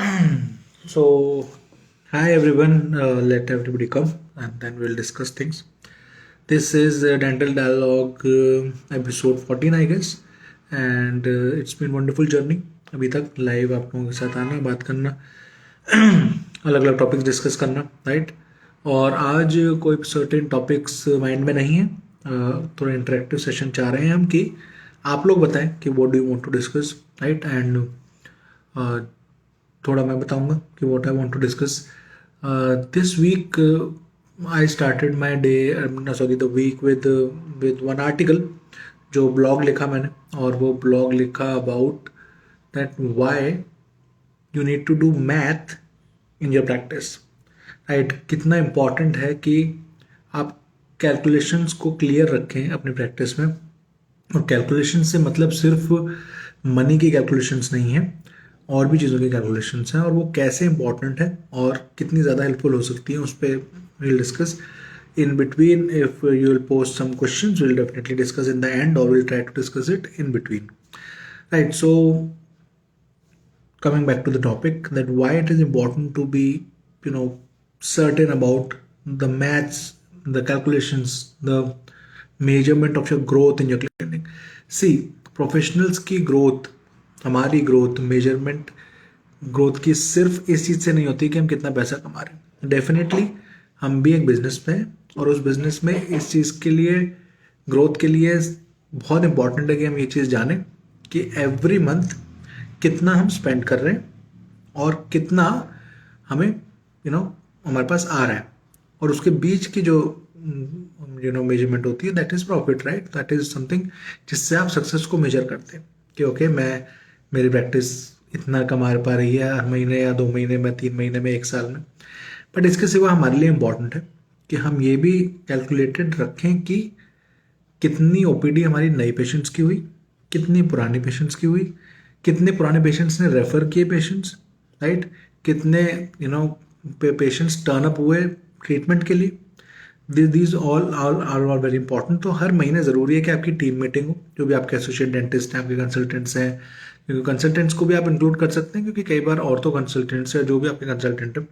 So, hi everyone, let everybody come and then we'll discuss things. This is Dental Dialogue episode 14, I guess, and it's been wonderful journey. अभी तक live आप लोगों के साथ आना, बात करना, अलग अलग टॉपिक्स डिस्कस करना, राइट। और आज कोई सर्टेन टॉपिक्स माइंड में नहीं है, थोड़ा इंटरेक्टिव सेशन चाह रहे हैं हम कि आप लोग बताएं कि what do you want to discuss, right. And थोड़ा मैं बताऊंगा कि what I want to discuss this week. I started my day, sorry the week with one article, जो ब्लॉग लिखा मैंने, और वो ब्लॉग लिखा about that why you need to do math in your practice, right. कितना important है कि आप कैलकुलेशंस को क्लियर रखें अपनी प्रैक्टिस में। और कैलकुलेशन से मतलब सिर्फ मनी की कैलकुलेशंस नहीं है, और भी चीज़ों की कैलकुलेशंस हैं, और वो कैसे इंपॉर्टेंट है और कितनी ज़्यादा हेल्पफुल हो सकती है, उस पर will discuss in between. If you will post some questions, will definitely discuss in the end, और will try to discuss it in between, right. So coming back to the topic, that why it is important to be, certain about the maths, the calculations, the measurement of your growth in your clinic. See, professionals की growth, हमारी growth measurement, growth की सिर्फ इस चीज़ से नहीं होती कि हम कितना पैसा कमा रहे हैं। डेफिनेटली हम भी एक बिजनेस में हैं, और उस बिजनेस में इस चीज़ के लिए, ग्रोथ के लिए बहुत इंपॉर्टेंट है कि हम ये चीज़ जानें कि एवरी मंथ कितना हम स्पेंड कर रहे हैं और कितना हमें हमारे पास आ रहा है। और उसके बीच की जो मेजरमेंट होती है, that is profit, right. That is something जिससे आप सक्सेस को मेजर करते हैं कि ओके, मेरी प्रैक्टिस इतना कमा पा रही है हर महीने या 2 महीने में, 3 महीने में, 1 साल में। बट इसके सिवा हमारे लिए इम्पॉर्टेंट है कि हम ये भी कैलकुलेटेड रखें कि कितनी ओपीडी हमारी नई पेशेंट्स की हुई, कितनी पुरानी पेशेंट्स की हुई, कितने पुराने पेशेंट्स ने रेफर किए पेशेंट्स, राइट। कितने पेशेंट्स टर्न अप हुए ट्रीटमेंट के लिए। These all are very important. तो हर महीने ज़रूरी है कि आपकी टीम मीटिंग हो, जो भी आपके एसोसिएट डेंटिस्ट हैं, आपके कंसल्टेंट्स हैं, क्योंकि कंसल्टेंट्स को भी आप इंक्लूड कर सकते हैं, क्योंकि कई बार ऑर्थो कंसल्टेंट्स या जो भी आपके कंसल्टेंट हैं,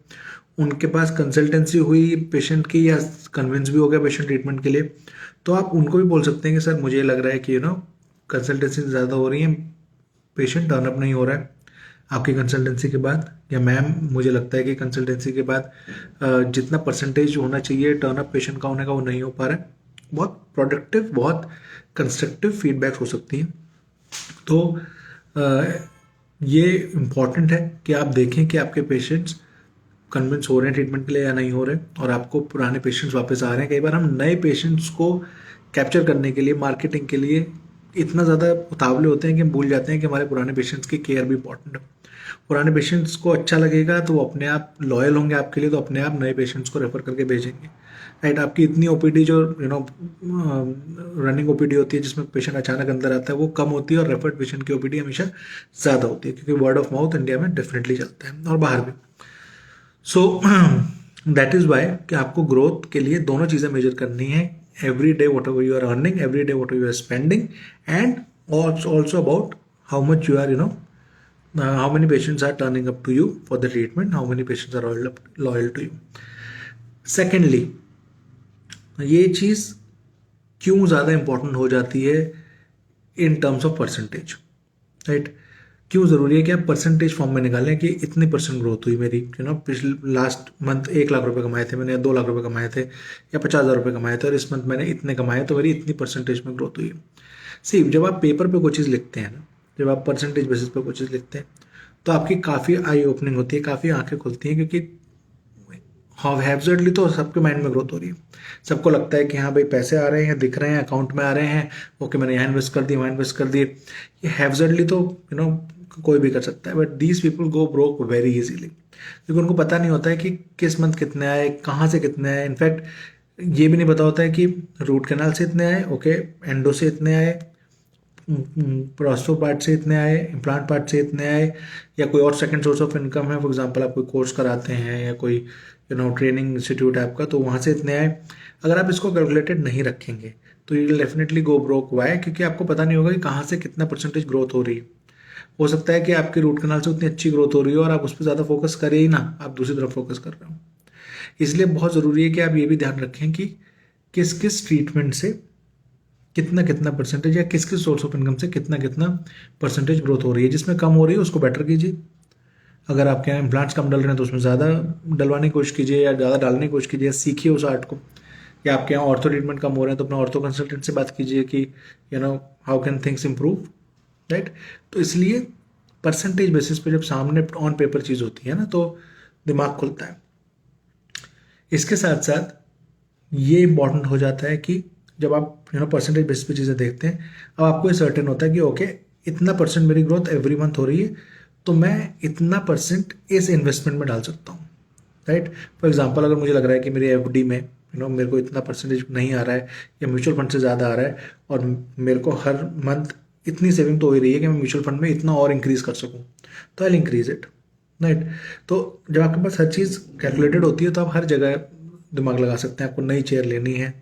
उनके पास कंसल्टेंसी हुई पेशेंट की, या कन्विंस भी हो गया पेशेंट ट्रीटमेंट के लिए, तो आप उनको भी बोल सकते हैं कि सर मुझे लग रहा है कि कंसल्टेंसी ज़्यादा हो रही है, पेशेंट टर्नअप नहीं हो रहा है आपकी कंसल्टेंसी के बाद, या मैम मुझे लगता है कि कंसल्टेंसी के बाद जितना परसेंटेज होना चाहिए टर्नअप पेशेंट का होने का, वो नहीं हो पा रहा है। बहुत प्रोडक्टिव, बहुत कंस्ट्रक्टिव फीडबैक हो सकती हैं। तो ये इम्पॉर्टेंट है कि आप देखें कि आपके पेशेंट्स कन्विंस हो रहे हैं ट्रीटमेंट के लिए या नहीं हो रहे, और आपको पुराने पेशेंट्स वापस आ रहे हैं। कई बार हम नए पेशेंट्स को कैप्चर करने के लिए, मार्केटिंग के लिए इतना ज़्यादा उतावले होते हैं कि हम भूल जाते हैं कि हमारे पुराने पेशेंट्स की केयर भी इंपॉर्टेंट है। पुराने पेशेंट्स को अच्छा लगेगा तो वो अपने आप लॉयल होंगे आपके लिए, तो अपने आप नए पेशेंट्स को रेफर करके भेजेंगे, राइट। आपकी इतनी ओपीडी जो रनिंग ओपीडी होती है, जिसमें पेशेंट अचानक अंदर आता है, वो कम होती है, और रेफर्ड पेशेंट की ओपीडी हमेशा ज़्यादा होती है, क्योंकि वर्ड ऑफ माउथ इंडिया में डेफिनेटली चलता है, और बाहर भी। सो दैट इज़ वाई कि आपको ग्रोथ के लिए दोनों चीज़ें मेजर करनी है। Every day whatever you are earning, every day what you are spending, and also about how much you are, how many patients are turning up to you for the treatment, how many patients are loyal to you. Secondly, ये चीज़ क्यों ज़्यादा important हो जाती है in terms of percentage, right. क्यों ज़रूरी है कि आप परसेंटेज फॉर्म में निकालें कि इतनी परसेंट ग्रोथ हुई मेरी, पिछले लास्ट मंथ 1 लाख रुपए कमाए थे मैंने, या 2 लाख रुपए कमाए थे, या 50,000 रुपए कमाए थे, और इस मंथ मैंने इतने कमाए, तो मेरी इतनी परसेंटेज में ग्रोथ हुई है। सी, जब आप पेपर पे कोई चीज़ लिखते हैं ना, जब आप परसेंटेज बेसिस पे कोई चीज़ लिखते हैं, तो आपकी काफ़ी आई ओपनिंग होती है, काफ़ी आंखें खुलती हैं, क्योंकि हैप्सर्डली तो सबके माइंड में ग्रोथ हो रही है। सबको लगता है कि हाँ भाई, पैसे आ रहे हैं, दिख रहे हैं, अकाउंट में आ रहे हैं, ओके मैंने यहाँ इन्वेस्ट कर दिए, वहाँ इन्वेस्ट कर दिए। ये हैप्सर्डली तो कोई भी कर सकता है, but these people go broke very easily, क्योंकि उनको पता नहीं होता है कि किस मंथ कितने आए, कहाँ से कितने आए। इनफैक्ट ये भी नहीं पता होता है कि रूट कैनाल से इतने आए, ओके, एंडो से इतने आए, प्रोस्टो पार्ट से इतने आए, इम्प्लांट पार्ट से इतने आए, या कोई और सेकंड सोर्स ऑफ इनकम है, फॉर एग्जांपल आप कोई कोर्स कराते हैं, या कोई ट्रेनिंग इंस्टीट्यूट है आपका, तो वहाँ से इतने आए। अगर आप इसको कैलकुलेटेड नहीं रखेंगे तो you will definitely go broke. Why? क्योंकि आपको पता नहीं होगा कि कहाँ से कितना परसेंटेज ग्रोथ हो रही है। हो सकता है कि आपके रूट कनाल से उतनी अच्छी ग्रोथ हो रही हो और आप उस पर ज़्यादा फोकस करें ही ना, आप दूसरी तरफ फोकस कर रहे हो। इसलिए बहुत ज़रूरी है कि आप ये भी ध्यान रखें कि किस किस ट्रीटमेंट से कितना कितना परसेंटेज या किस किस सोर्स ऑफ इनकम से कितना कितना परसेंटेज ग्रोथ हो रही है। जिसमें कम हो रही है उसको बेटर कीजिए। अगर आपके यहाँ इम्प्लांट्स कम डल रहे हैं तो उसमें ज़्यादा डलवाने की कोशिश कीजिए या ज़्यादा डालने की कोशिश कीजिए, सीखिए उस आर्ट को। या आपके यहाँ ऑर्थो ट्रीटमेंट कम हो रहे हैं तो अपने ऑर्थो कंसल्टेंट से बात कीजिए कि how can things improve, right. तो इसलिए परसेंटेज बेसिस पे जब सामने ऑन पेपर चीज़ होती है ना तो दिमाग खुलता है। इसके साथ साथ ये इम्पॉर्टेंट हो जाता है कि जब आप परसेंटेज बेसिस पे चीज़ें देखते हैं, अब आपको ये सर्टेन होता है कि ओके इतना परसेंट मेरी ग्रोथ एवरी मंथ हो रही है तो मैं इतना परसेंट इस इन्वेस्टमेंट में डाल सकता हूँ, राइट। फॉर एग्जांपल अगर मुझे लग रहा है कि मेरी एफडी में मेरे को इतना परसेंटेज नहीं आ रहा है या म्यूचुअल फंड से ज़्यादा आ रहा है और मेरे को हर मंथ इतनी सेविंग तो हो ही रही है कि मैं म्यूचुअल फंड में इतना और इंक्रीज कर सकूँ, तो आई इंक्रीज इट, राइट। तो जब आपके पास हर चीज़ कैलकुलेटेड होती है तो आप हर जगह दिमाग लगा सकते हैं। आपको नई चेयर लेनी है,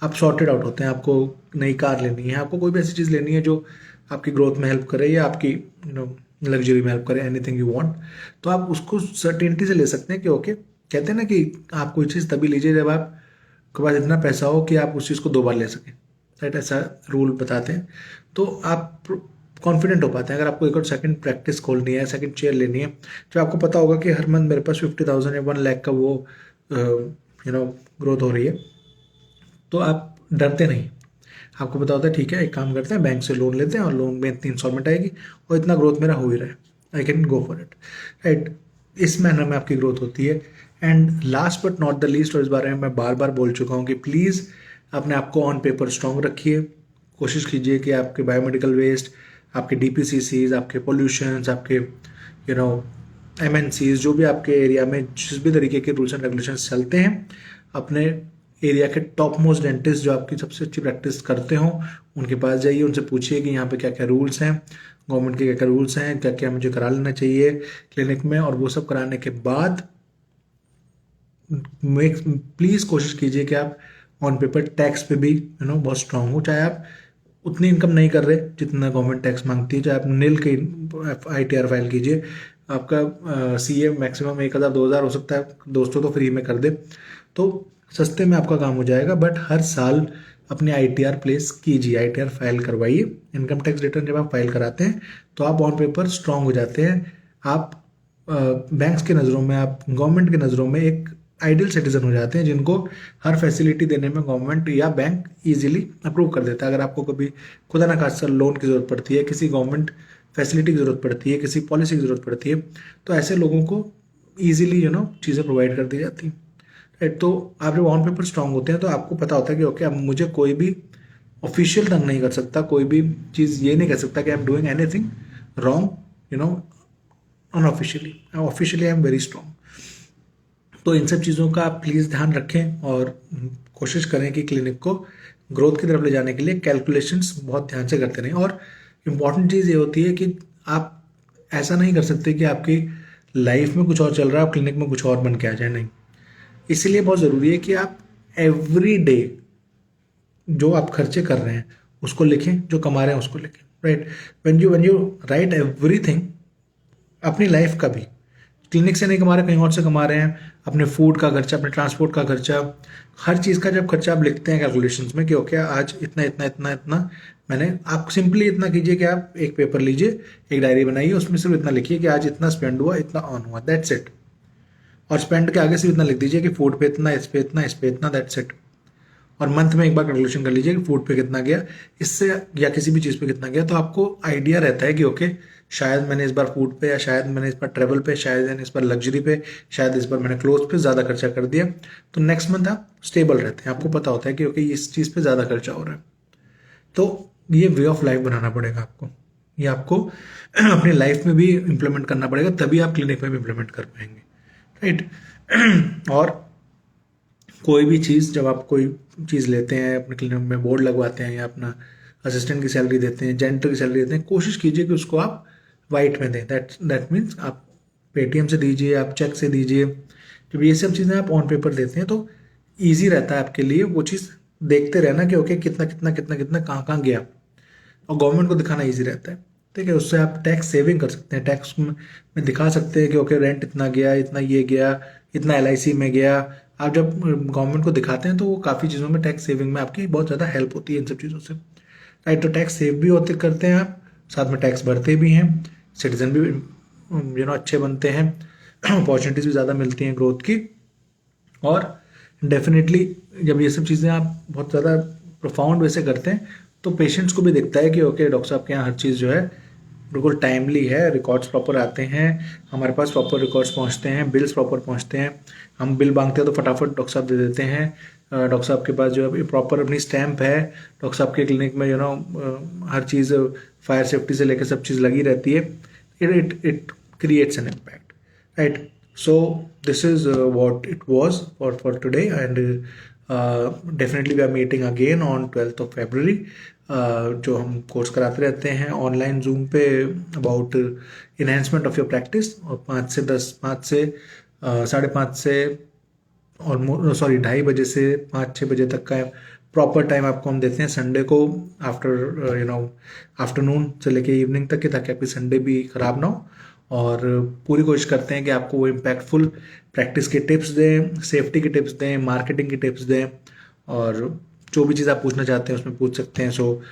आप सॉर्टेड आउट होते हैं। आपको नई कार लेनी है, आपको कोई भी ऐसी चीज़ लेनी है जो आपकी ग्रोथ में हेल्प करे या आपकी लग्जरी में हेल्प करे, एनीथिंग यू वांट, तो आप उसको सर्टेनिटी से ले सकते हैं कि ओके, कहते हैं ना कि आप कोई चीज़ तभी लीजिए जब आपके पास इतना पैसा हो कि आप उस चीज़ को 2 बार ले सकें, राइट। ऐसा रूल बताते हैं। तो आप कॉन्फिडेंट हो पाते हैं। अगर आपको एक और सेकंड प्रैक्टिस खोलनी है, सेकंड चेयर लेनी है, जब आपको पता होगा कि हर मंथ मेरे पास 50,000 या 1 लाख का वो ग्रोथ हो रही है, तो आप डरते नहीं। आपको पता होता है ठीक है, एक काम करते हैं, बैंक से लोन लेते हैं और लोन में इतनी इंस्टॉलमेंट आएगी और इतना ग्रोथ मेरा हो ही रहा है, I can go for it, right. इस मैनर में आपकी ग्रोथ होती है। And last but not the least, और इस बारे में मैं बार बार बोल चुका हूँ कि प्लीज़ अपने आप को ऑन पेपर स्ट्रॉन्ग रखिए। कोशिश कीजिए कि आपके बायोमेडिकल वेस्ट, आपके डीपीसीसीज, आपके पोल्यूशंस, आपके एमएनसीज, जो भी आपके एरिया में जिस भी तरीके के रूल्स एंड रेगुलेशंस चलते हैं, अपने एरिया के टॉप मोस्ट डेंटिस्ट जो आपकी सबसे अच्छी प्रैक्टिस करते हों उनके पास जाइए, उनसे पूछिए कि यहाँ पे क्या क्या रूल्स हैं, गवर्नमेंट के क्या क्या रूल्स हैं, क्या क्या मुझे करा लेना चाहिए क्लिनिक में। और वो सब कराने के बाद प्लीज़ कोशिश कीजिए कि आप ऑन पेपर टैक्स पे भी बहुत स्ट्रांग हो। चाहे आप उतनी इनकम नहीं कर रहे जितना गवर्नमेंट टैक्स मांगती है, चाहे आप नील के ITR फाइल कीजिए, आपका CA मैक्सिमम 1,000 2,000 हो सकता है, दोस्तों तो फ्री में कर दे, तो सस्ते में आपका काम हो जाएगा। बट हर साल अपने ITR प्लेस कीजिए, ITR फाइल करवाइए। इनकम टैक्स रिटर्न जब आप फाइल कराते हैं तो आप ऑन पेपर स्ट्रांग हो जाते हैं। आप बैंक्स के नज़रों में, आप गवर्नमेंट के नज़रों में एक आइडियल सिटीजन हो जाते हैं जिनको हर फैसिलिटी देने में गवर्नमेंट या बैंक इजीली अप्रूव कर देता है। अगर आपको कभी खुदा ना खास्ता लोन की ज़रूरत पड़ती है, किसी गवर्नमेंट फैसिलिटी की ज़रूरत पड़ती है, किसी पॉलिसी की ज़रूरत पड़ती है, तो ऐसे लोगों को ईजिली चीज़ें प्रोवाइड कर दी जाती हैं, राइट। तो आप जब ऑन पेपर स्ट्रांग होते हैं तो आपको पता होता है कि ओके, अब मुझे कोई भी ऑफिशियल तंग नहीं कर सकता, कोई भी चीज़ ये नहीं कह सकता कि I am doing anything wrong unofficially. Officially I am very strong. तो इन सब चीज़ों का आप प्लीज़ ध्यान रखें और कोशिश करें कि क्लिनिक को ग्रोथ की तरफ ले जाने के लिए कैलकुलेशंस बहुत ध्यान से करते रहें। और इम्पॉर्टेंट चीज़ ये होती है कि आप ऐसा नहीं कर सकते कि आपकी लाइफ में कुछ और चल रहा है, आप क्लिनिक में कुछ और बन के आ जाए, नहीं। इसीलिए बहुत ज़रूरी है कि आप एवरी डे जो आप खर्चे कर रहे हैं उसको लिखें, जो कमा रहे हैं उसको लिखें, right. when you right everything, अपनी लाइफ का भी, क्लिनिक से नहीं कमा रहे, कहीं और से कमा रहे हैं, अपने फूड का खर्चा, अपने ट्रांसपोर्ट का खर्चा, हर चीज़ का जब खर्चा आप लिखते हैं कैलकुलेशंस में कि ओके आज इतना इतना इतना इतना मैंने, आप सिंपली इतना कीजिए कि आप एक पेपर लीजिए, एक डायरी बनाइए, उसमें सिर्फ इतना लिखिए कि आज इतना स्पेंड हुआ, इतना ऑन हुआ, दैट्स इट। और स्पेंड के आगे सिर्फ इतना लिख दीजिए कि फूड पे इतना, इस पे इतना, इस पे इतना, दैट्स इट। और मंथ में एक बार कैलकुलेशन कर लीजिए कि फूड पे कितना गया, इससे या किसी भी चीज़ पे कितना गया, तो आपको आइडिया रहता है कि ओके शायद मैंने इस बार फूड पे, या शायद मैंने इस बार ट्रेवल पे, शायद मैंने इस बार लग्जरी पे, शायद इस बार मैंने क्लोथ पे ज़्यादा खर्चा कर दिया। तो नेक्स्ट मंथ आप स्टेबल रहते हैं, आपको पता होता है कि ओके इस चीज़ पे ज़्यादा खर्चा हो रहा है। तो ये वे ऑफ लाइफ बनाना पड़ेगा आपको, ये आपको अपनी लाइफ में भी इम्प्लीमेंट करना पड़ेगा, तभी आप क्लिनिक में भी इम्प्लीमेंट कर पाएंगे, राइट। और कोई भी चीज़, जब आप कोई चीज़ लेते हैं, अपने क्लिनिक में बोर्ड लगवाते हैं या अपना असिस्टेंट की सैलरी देते हैं, जेंटर की सैलरी देते हैं, कोशिश कीजिए कि उसको आप वाइट में दें। दैट मीन्स आप पेटीएम से दीजिए, आप चेक से दीजिए। जब ये सब चीज़ें आप ऑन पेपर देते हैं तो ईजी रहता है आपके लिए वो चीज़ देखते रहना कि ओके कितना कितना कितना कितना कहाँ कहाँ गया, और गवर्नमेंट को दिखाना ईजी रहता है। ठीक है, उससे आप टैक्स सेविंग कर सकते हैं। टैक्स में दिखा सकते हैं कि ओके रेंट इतना गया, इतना ये गया, इतना एलआईसी में गया। आप जब गवर्नमेंट को दिखाते हैं तो वो काफ़ी चीज़ों में टैक्स सेविंग में आपकी बहुत ज़्यादा हेल्प होती है इन सब चीज़ों से। राइट, तो टैक्स सेव भी होते करते हैं आप, साथ में टैक्स भरते भी हैं, सिटीजन भी अच्छे बनते हैं, अपॉर्चुनिटीज़ भी ज़्यादा मिलती हैं ग्रोथ की। और डेफिनेटली जब ये सब चीज़ें आप बहुत ज़्यादा प्रोफाउंड वैसे करते हैं तो पेशेंट्स को भी दिखता है कि ओके डॉक्टर साहब के यहाँ हर चीज़ जो है बिल्कुल टाइमली है, रिकॉर्ड्स प्रॉपर आते हैं, हमारे पास प्रॉपर रिकॉर्ड्स पहुँचते हैं, बिल्स प्रॉपर पहुँचते हैं। हम बिल मांगते हैं तो फटाफट डॉक्टर साहब दे देते हैं। डॉक्टर साहब के पास जो है प्रॉपर अपनी स्टैम्प है, डॉक्टर साहब के क्लिनिक में हर चीज़ फायर सेफ्टी से लेकर सब चीज़ लगी रहती है। It creates an impact, right. So this is what it was for today, and definitely we are meeting again on 12th of February. जो हम कोर्स कराते रहते हैं ऑनलाइन जूम पे about enhancement of your practice, और 5 से 5:30 से almost 2:30 से 5-6 बजे तक का प्रॉपर टाइम आपको हम देते हैं संडे को, आफ्टर आफ्टरनून से लेके इवनिंग तक के, ताकि आपकी संडे भी ख़राब ना हो। और पूरी कोशिश करते हैं कि आपको वो इम्पैक्टफुल प्रैक्टिस के टिप्स दें, सेफ्टी के टिप्स दें, मार्केटिंग के टिप्स दें, और जो भी चीज़ आप पूछना चाहते हैं उसमें पूछ सकते हैं। सो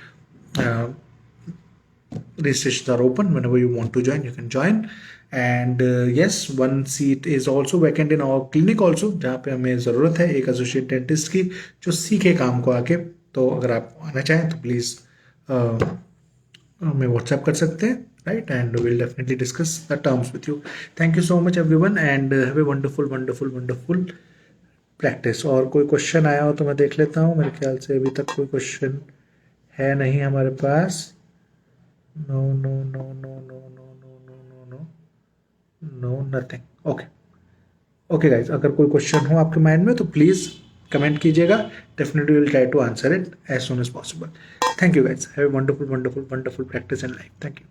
registrations are open. Whenever you want to join, you can join. And yes, one seat is also vacant in our clinic also, जहाँ पे हमें ज़रूरत है एक एसोसिएट डेंटिस्ट की जो सीखे काम को आके। तो अगर आप आना चाहें तो प्लीज़ हमें व्हाट्सएप कर सकते हैं, right, and will definitely discuss the terms with you. Thank you so much everyone, and have a wonderful wonderful wonderful practice. और कोई क्वेश्चन आया हो तो मैं देख लेता हूँ, मेरे ख्याल से अभी तक कोई क्वेश्चन है नहीं हमारे पास। No, no, no, no, no, no, no, no, no, no, no, nothing. Okay. Okay, guys, अगर कोई क्वेश्चन हो आपके माइंड में तो प्लीज़ कमेंट कीजिएगा। Definitely will try to answer it as soon as possible. Thank you guys, have a wonderful wonderful wonderful practice in life. Thank you.